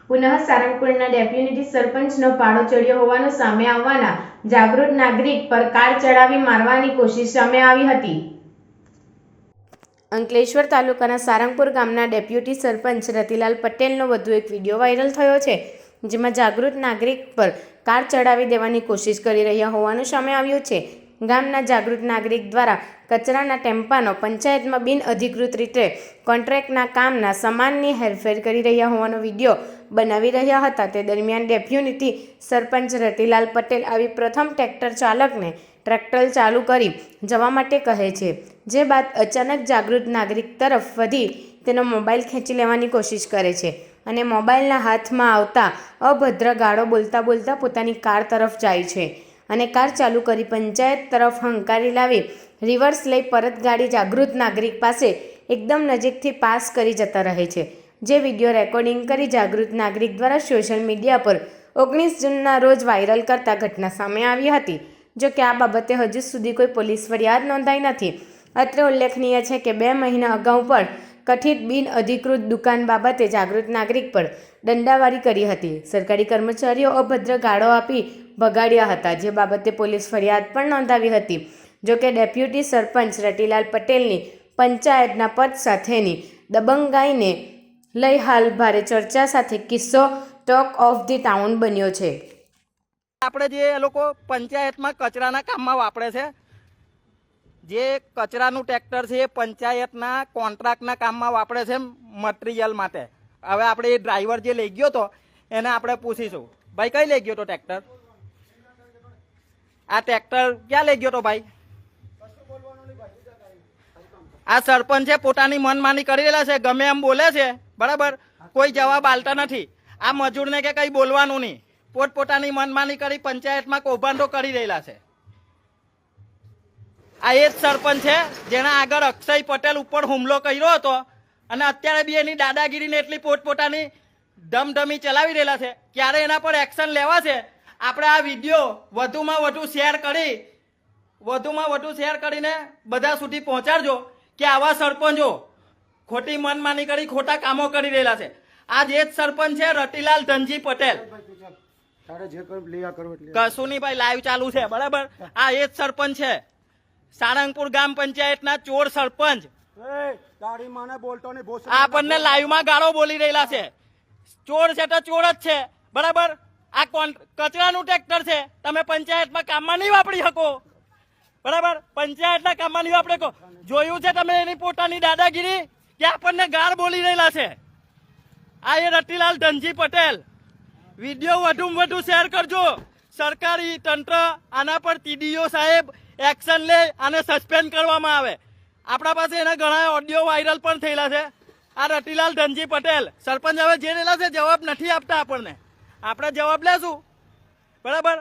પુનઃ સારંગપુરના ડેપ્યુટી સરપંચનો પાળો ચડ્યો હોવાનું સામે આવવાના જાગૃત નાગરિક પર કાર ચડાવી મારવાની કોશિશ સામે આવી હતી। અંકલેશ્વર તાલુકાના સારંગપુર ગામના ડેપ્યુટી સરપંચ રતિલાલ પટેલનો વધુ એક વિડીયો વાયરલ થયો છે, જેમાં જાગૃત નાગરિક પર કાર ચડાવી દેવાની કોશિશ કરી રહ્યા હોવાનું સામે આવ્યું છે। ગામના જાગૃત નાગરિક દ્વારા કચરાના ટેમ્પાનો પંચાયતમાં બિનઅધિકૃત રીતે કોન્ટ્રાક્ટના કામના સામાનની હેરફેર કરી રહ્યા હોવાનો વિડીયો બનાવી રહ્યા હતા। તે દરમિયાન ડેપ્યુટી સરપંચ રતિલાલ પટેલ આવી પ્રથમ ટ્રેક્ટર ચાલકને ટ્રેક્ટર ચાલુ કરી જવા માટે કહે છે, જે બાદ અચાનક જાગૃત નાગરિક તરફ વધી તેનો મોબાઈલ ખેંચી લેવાની કોશિશ કરે છે અને મોબાઈલના હાથમાં આવતા અભદ્ર ગાળો બોલતા બોલતા પોતાની કાર તરફ જાય છે અને કાર ચાલુ કરી પંચાયત તરફ હંકારી લાવી રિવર્સ લઈ પરત ગાડી જાગૃત નાગરિક પાસે એકદમ નજીકથી પાસ કરી જતા રહે છે, જે વિડીયો રેકોર્ડિંગ કરી જાગૃત નાગરિક દ્વારા સોશિયલ મીડિયા પર 19 જૂનના રોજ વાયરલ કરતા ઘટના સામે આવી હતી। જો કે આ બાબતે હજુ સુધી કોઈ પોલીસ ફરિયાદ નોંધાઈ નથી। અત્રે ઉલ્લેખનીય છે કે 2 મહિના અગાઉ પણ કથિત બિનઅધિકૃત દુકાન બાબતે જાગૃત નાગરિક પર દંડાવારી કરી હતી। સરકારી કર્મચારીઓ અભદ્ર ગાળો આપી ભગાડ્યા હતા, જે બાબતે પોલીસ ફરિયાદ પણ નોંધાવી હતી। જો કે ડેપ્યુટી સરપંચ રતિલાલ પટેલની પંચાયતના પદ સાથેની દબંગાઈને લઈ હાલ ભારે ચર્ચા સાથે કિસ્સો ટોક ઓફ ધી ટાઉન બન્યો છે। આપણે જે લોકો પંચાયતમાં કચરાના કામમાં વાપરે છે, જે કચરાનું ટ્રેક્ટર છે એ પંચાયતના કોન્ટ્રાક્ટના કામમાં વાપરે છે મટીરિયલ માટે। હવે આપણે એ ડ્રાઈવર જે લઈ ગયો હતો એને આપણે પૂછીશું, ભાઈ કઈ લઈ ગયો હતો ટ્રેક્ટર? આ ટ્રેક્ટર ક્યાં લઈ ગયો હતો ભાઈ? આ સરપંચે પોતાની મનમાની કરી રહેલા છે, ગમે એમ બોલે છે, બરાબર, કોઈ જવાબ આલતા નથી। આ મજૂરને કે કઈ બોલવાનું નહીં, પોતપોતાની મનમાની કરી પંચાયતમાં કૌભાંડો કરી રહેલા છે। આ એ જ સરપંચ છે જેના આગળ અક્ષય પટેલ ઉપર હુમલો કર્યો હતો અને અત્યારે બી એની દાદાગીરીને એટલી પોતપોતાની ધમધમી ચલાવી રહેલા છે। ક્યારે એના પર એક્શન લેવાશે? આપણે આ વિડીયો વધુમાં વધુ શેર કરીને બધા સુધી પહોંચાડજો કે આવા સરપંચો ખોટી મનમાની કરી ખોટા કામો કરી રહેલા છે। આ જે જ સરપંચ છે રતિલાલ ધનજી પટેલ, કશું નહીં ભાઈ, લાઈવ ચાલુ છે, બરાબર। આ એ જ સરપંચ છે, સારંગપુર ગામ પંચાયતના ચોર સરપંચ। આપણને લાઈવમાં ગાળો બોલી રહેલા છે। ચોર છે તો ચોર જ છે, બરાબર। આ કચરાનું ટ્રેક્ટર છે, તમે પંચાયતમાં કામમાં નહીં વાપરી શકો, બરાબર, પંચાયતના કામમાં નહીં વાપરે। જોયું છે તમે એની પોતાની દાદાગીરી કે આપણને ગાળ બોલી રહેલા છે। આ એ રતિલાલ ધનજી પટેલ। વિડીયો વધુમાં વધુ શેર કરજો। સરકારી તંત્ર આના પર ટીડીઓ સાહેબ એક્શન લે અને સસ્પેન્ડ કરવામાં આવે। આપણા પાસે એના ઘણા ઓડિયો વાયરલ પણ થયેલા છે। આ રતિલાલ ધનજી પટેલ સરપંચ હવે જે રહેલા છે જવાબ નથી આપતા આપણને, આપણે જવાબ લેશું, બરાબર।